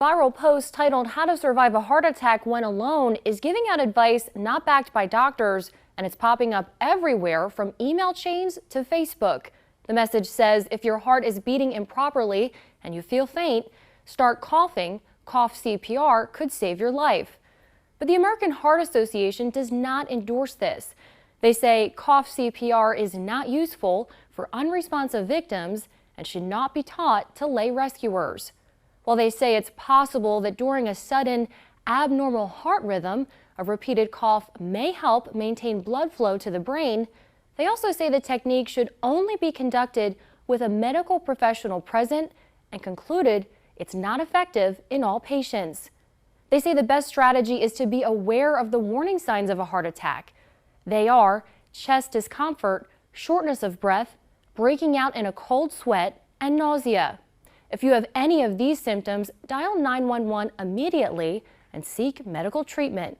Viral post titled "How to Survive a Heart Attack When Alone" is giving out advice not backed by doctors, and it's popping up everywhere from email chains to Facebook. The message says if your heart is beating improperly and you feel faint, start coughing. Cough CPR could save your life. But the American Heart Association does not endorse this. They say cough CPR is not useful for unresponsive victims and should not be taught to lay rescuers. While they say it's possible that during a sudden abnormal heart rhythm, a repeated cough may help maintain blood flow to the brain, they also say the technique should only be conducted with a medical professional present and concluded it's not effective in all patients. They say the best strategy is to be aware of the warning signs of a heart attack. They are chest discomfort, shortness of breath, breaking out in a cold sweat, and nausea. If you have any of these symptoms, dial 911 immediately and seek medical treatment.